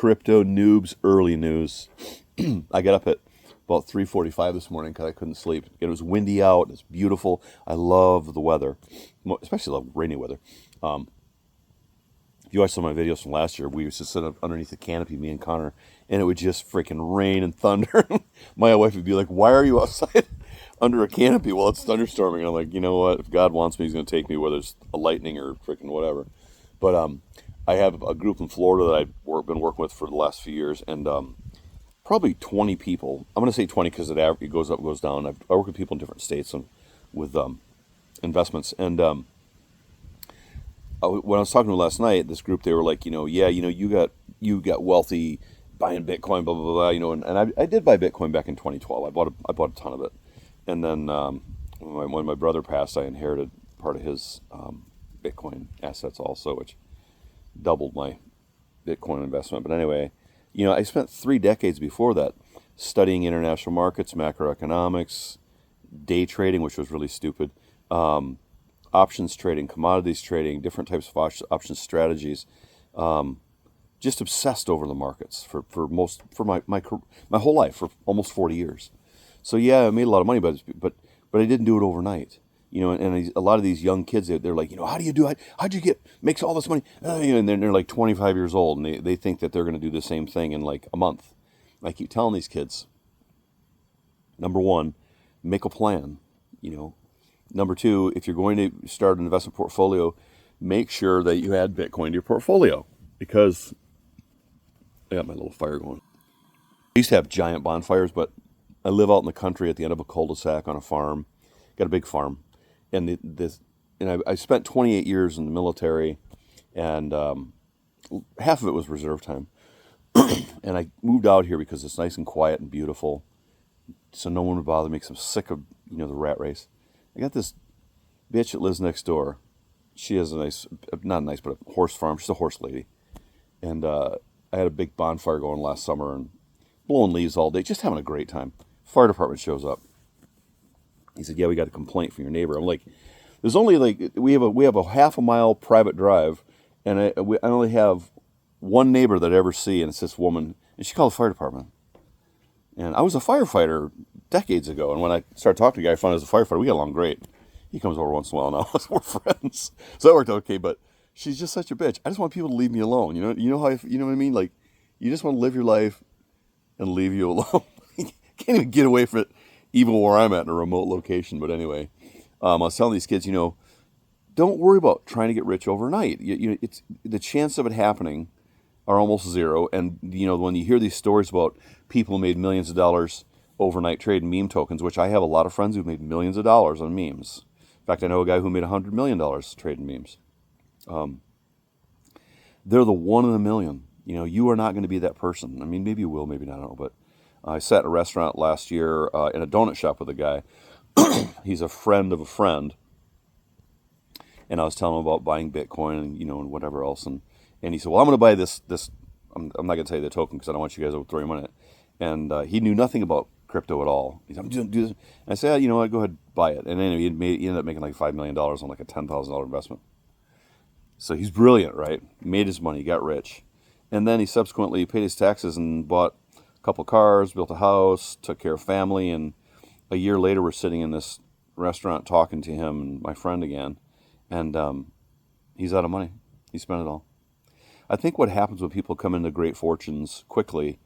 crypto noobs early news. I got up at about 3:45 this morning because I couldn't sleep. It was windy out. It's beautiful. I love the weather, especially love rainy weather. If you watch some of my videos from last year, we used to sit up underneath the canopy, me and Connor, and it would just freaking rain and thunder. My wife would be like, "Why are you outside under a canopy while it's thunderstorming?" And I'm like, you know what? If God wants me, He's going to take me, whether it's a lightning or freaking whatever. But I have a group in Florida that I've been working with for the last few years, and probably 20 people. I'm going to say 20 because it goes up, goes down. I work with people in different states and with investments. And when I was talking to them last night, this group, they were like, yeah, you got wealthy buying Bitcoin, blah blah blah, and I did buy Bitcoin back in 2012. I bought a ton of it, and then when my brother passed, I inherited part of his Bitcoin assets also, which doubled my Bitcoin investment. But anyway, I spent 3 decades before that studying international markets, macroeconomics, day trading, which was really stupid, options trading, commodities trading, different types of options strategies. Just obsessed over the markets for my whole life, for almost 40 years. So yeah, I made a lot of money, but I didn't do it overnight. And a lot of these young kids, they're like, how do you do it? How'd you makes all this money? And they're like 25 years old, and they think that they're going to do the same thing in like a month. I keep telling these kids, number one, make a plan. Number two, if you're going to start an investment portfolio, make sure that you add Bitcoin to your portfolio, because I got my little fire going. I used to have giant bonfires, but I live out in the country at the end of a cul-de-sac on a farm. Got a big farm. And I spent 28 years in the military, and half of it was reserve time. And I moved out here because it's nice and quiet and beautiful, so no one would bother me, because I'm sick of the rat race. I got this bitch that lives next door. She has not nice, but a horse farm. She's a horse lady. And I had a big bonfire going last summer and blowing leaves all day, just having a great time. Fire department shows up. He said, "Yeah, we got a complaint from your neighbor." I'm like, "There's only we have a half a mile private drive, and I only have one neighbor that I ever see, and it's this woman, and she called the fire department." And I was a firefighter decades ago, and when I started talking to the guy I found as a firefighter, we got along great. He comes over once in a while now. We're friends, so that worked out okay. But she's just such a bitch. I just want people to leave me alone. You know what I mean? Like, you just want to live your life and leave you alone. Can't even get away from it, even where I'm at in a remote location. But anyway, I was telling these kids, don't worry about trying to get rich overnight. It's the chance of it happening are almost zero. And when you hear these stories about people who made millions of dollars overnight trading meme tokens, which I have a lot of friends who've made millions of dollars on memes. In fact, I know a guy who made $100 million trading memes. They're the one in a million. You are not going to be that person. I mean, maybe you will, maybe not, I don't know. But I sat in a restaurant last year in a donut shop with a guy. He's a friend of a friend. And I was telling him about buying Bitcoin and, and whatever else. And he said, "Well, I'm going to buy this. I'm not going to tell you the token because I don't want you guys to throw your money in it." And he knew nothing about crypto at all. He said, "I'm doing this." And I said, "You know what? Go ahead, buy it." And anyway, he ended up making like $5 million on like a $10,000 investment. So he's brilliant, right? Made his money, got rich. And then he subsequently paid his taxes and bought a couple cars, built a house, took care of family. And a year later, we're sitting in this restaurant talking to him and my friend again. And he's out of money. He spent it all. I think what happens when people come into great fortunes quickly,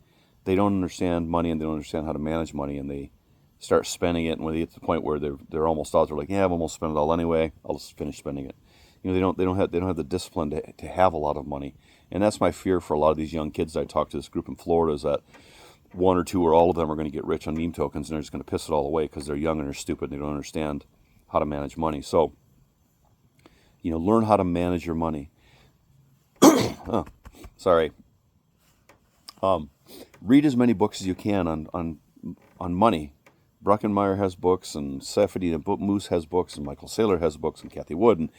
they don't understand money and they don't understand how to manage money, and they start spending it. And when they get to the point where they're almost out, they're like, "Yeah, I've almost spent it all anyway. I'll just finish spending it." They don't have the discipline to have a lot of money. And that's my fear for a lot of these young kids. I talked to this group in Florida, is that one or two or all of them are going to get rich on meme tokens, and they're just going to piss it all away because they're young and they're stupid and they don't understand how to manage money. So, learn how to manage your money. Oh, sorry. Read as many books as you can on money. Bruckenmeyer has books, and Safedine Moose has books, and Michael Saylor has books, and Kathy Wood, and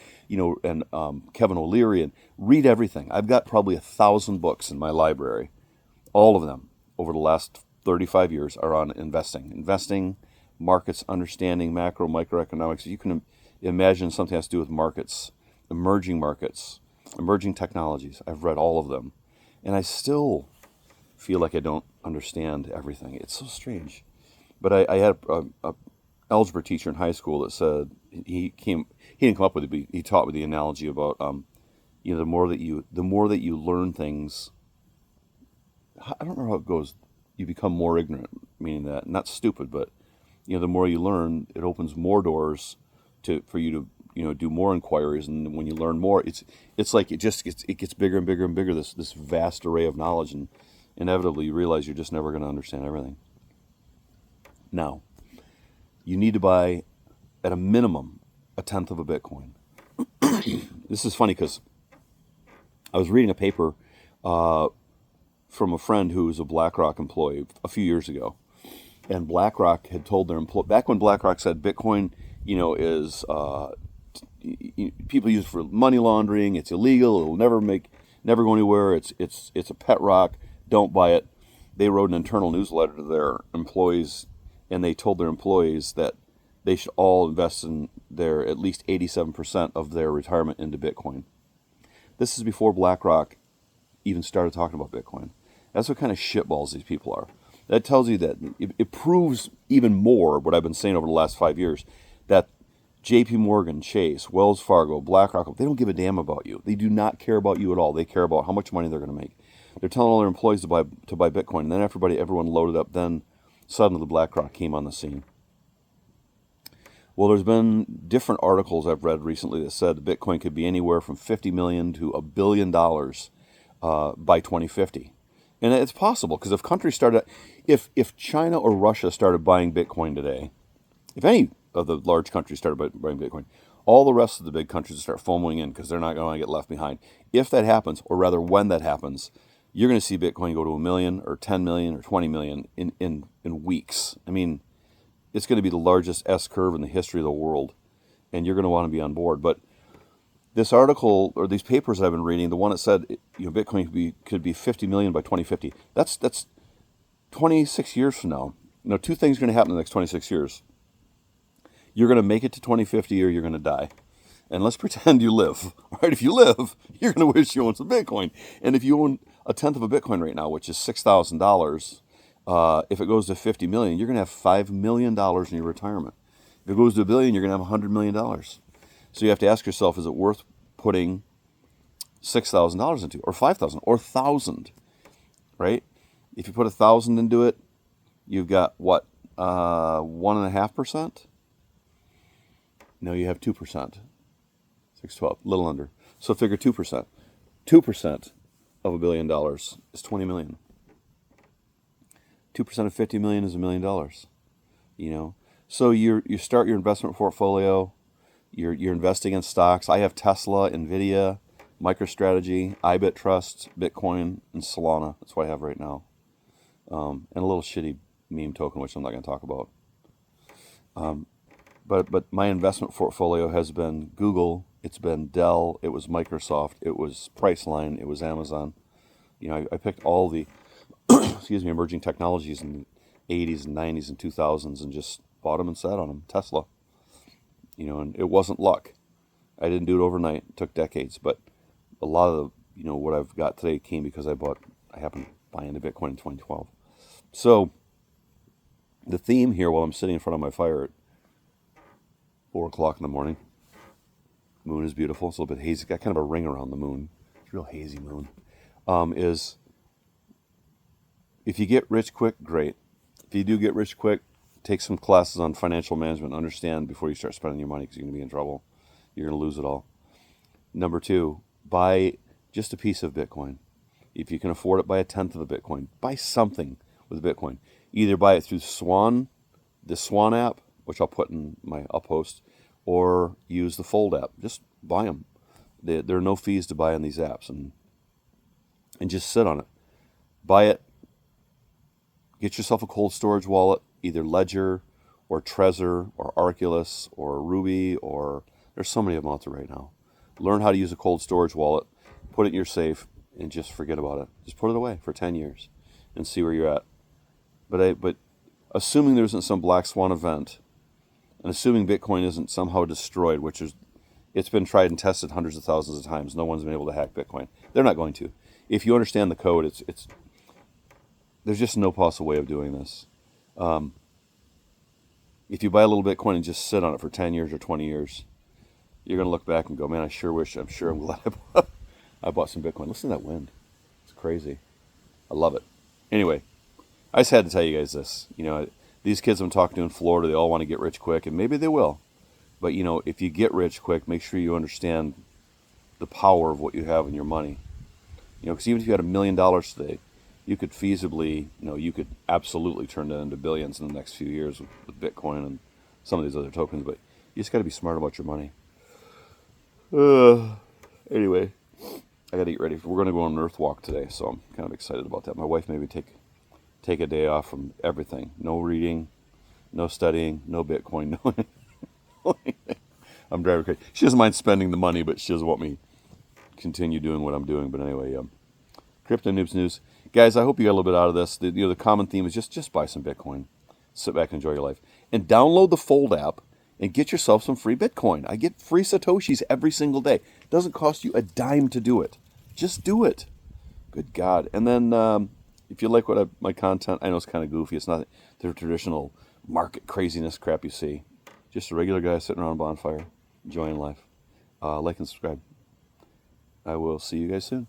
Kevin O'Leary, and read everything. I've got probably 1,000 books in my library. All of them over the last 35 years are on investing, markets, understanding macro, microeconomics. You can imagine something has to do with markets, emerging technologies. I've read all of them, and I still feel like I don't understand everything. It's so strange. But I had a algebra teacher in high school that said he didn't come up with it, but he taught me the analogy about the more that you learn things. I don't know how it goes. You become more ignorant, meaning that not stupid, but the more you learn, it opens more doors for you to do more inquiries, and when you learn more, it's like it gets bigger and bigger and bigger. This vast array of knowledge, and inevitably you realize you're just never going to understand everything. Now, you need to buy at a minimum a tenth of a Bitcoin. This is funny because I was reading a paper from a friend who was a BlackRock employee a few years ago, and BlackRock had told their employee back when BlackRock said Bitcoin, is people use it for money laundering. It's illegal. It'll never go anywhere. It's a pet rock. Don't buy it. They wrote an internal newsletter to their employees, and they told their employees that they should all invest in their at least 87% of their retirement into Bitcoin. This is before BlackRock even started talking about Bitcoin. That's what kind of shitballs these people are. That tells you that it proves even more what I've been saying over the last 5 years, that J.P. Morgan, Chase, Wells Fargo, BlackRock, they don't give a damn about you. They do not care about you at all. They care about how much money they're going to make. They're telling all their employees to buy Bitcoin, and then everyone loaded up. Then suddenly BlackRock came on the scene. Well, there's been different articles I've read recently that said Bitcoin could be anywhere from $50 million to $1 billion by 2050. And it's possible, because if China or Russia started buying Bitcoin today, if any of the large countries started buying Bitcoin, all the rest of the big countries will start FOMOing in because they're not going to get left behind. If that happens, or rather when that happens, you're going to see Bitcoin go to 1 million or 10 million or 20 million in weeks. I mean, it's going to be the largest S-curve in the history of the world, and you're going to want to be on board. But this article, or these papers I've been reading, the one that said Bitcoin could be 50 million by 2050. That's 26 years from now. Two things are going to happen in the next 26 years. You're going to make it to 2050, or you're going to die. And let's pretend you live. Right? If you live, you're going to wish you owned some Bitcoin. And if you own a tenth of a Bitcoin right now, which is $6,000, if it goes to 50 million, you're going to have $5 million in your retirement. If it goes to $1 billion, you're going to have $100 million. So you have to ask yourself, is it worth putting $6,000 into, or $5,000, or $1,000, right? If you put $1,000 into it, you've got what, 1.5%? No, you have 2%. 612, a little under. So figure 2%. 2% of $1 billion is 20 million. 2% of 50 million is $1 million. So you start your investment portfolio. You're investing in stocks. I have Tesla, Nvidia, MicroStrategy, IBIT Trust, Bitcoin, and Solana. That's what I have right now. And a little shitty meme token, which I'm not going to talk about. But my investment portfolio has been Google, it's been Dell, it was Microsoft, it was Priceline, it was Amazon. I picked all the emerging technologies in the 80s and 90s and 2000s and just bought them and sat on them. Tesla. And it wasn't luck. I didn't do it overnight. It took decades. But a lot of the, what I've got today came because I happened to buy into Bitcoin in 2012. So the theme here, while I'm sitting in front of my fire at 4 o'clock in the morning, moon is beautiful. It's a little bit hazy. Got kind of a ring around the moon. It's a real hazy moon. Is if you get rich quick, great. If you do get rich quick, take some classes on financial management. Understand before you start spending your money, because you're going to be in trouble. You're going to lose it all. Number 2, buy just a piece of Bitcoin. If you can afford it, buy a tenth of a Bitcoin. Buy something with Bitcoin. Either buy it through the Swan app, which I'll post, or use the Fold app. Just buy them. There are no fees to buy on these apps, and just sit on it. Buy it. Get yourself a cold storage wallet, either Ledger or Trezor or Arculus or Ruby, or there's so many of them out there right now. Learn how to use a cold storage wallet, put it in your safe, and just forget about it. Just put it away for 10 years and see where you're at. But assuming there isn't some black swan event, and assuming Bitcoin isn't somehow destroyed, it's been tried and tested hundreds of thousands of times. No one's been able to hack Bitcoin. They're not going to. If you understand the code, there's just no possible way of doing this. If you buy a little Bitcoin and just sit on it for 10 years or 20 years, you're going to look back and go, man, I'm sure I'm glad I bought some Bitcoin. Listen to that wind. It's crazy. I love it. Anyway, I just had to tell you guys this. These kids I'm talking to in Florida, they all want to get rich quick, and maybe they will. But, if you get rich quick, make sure you understand the power of what you have in your money. Because even if you had $1 million today, you could feasibly, you could absolutely turn that into billions in the next few years with Bitcoin and some of these other tokens. But you just got to be smart about your money. Anyway, I got to get ready. We're going to go on an Earth walk today, so I'm kind of excited about that. My wife made me take a day off from everything. No reading, no studying, no Bitcoin, no anything. I'm driving crazy. She doesn't mind spending the money, but she doesn't want me continue doing what I'm doing. But anyway, Crypto Noobs News. Guys, I hope you got a little bit out of this. The common theme is just buy some Bitcoin. Sit back and enjoy your life. And download the Fold app and get yourself some free Bitcoin. I get free Satoshis every single day. It doesn't cost you a dime to do it. Just do it. Good God. And then if you like my content, I know it's kind of goofy. It's not the traditional market craziness crap you see. Just a regular guy sitting around a bonfire, enjoying life. Like and subscribe. I will see you guys soon.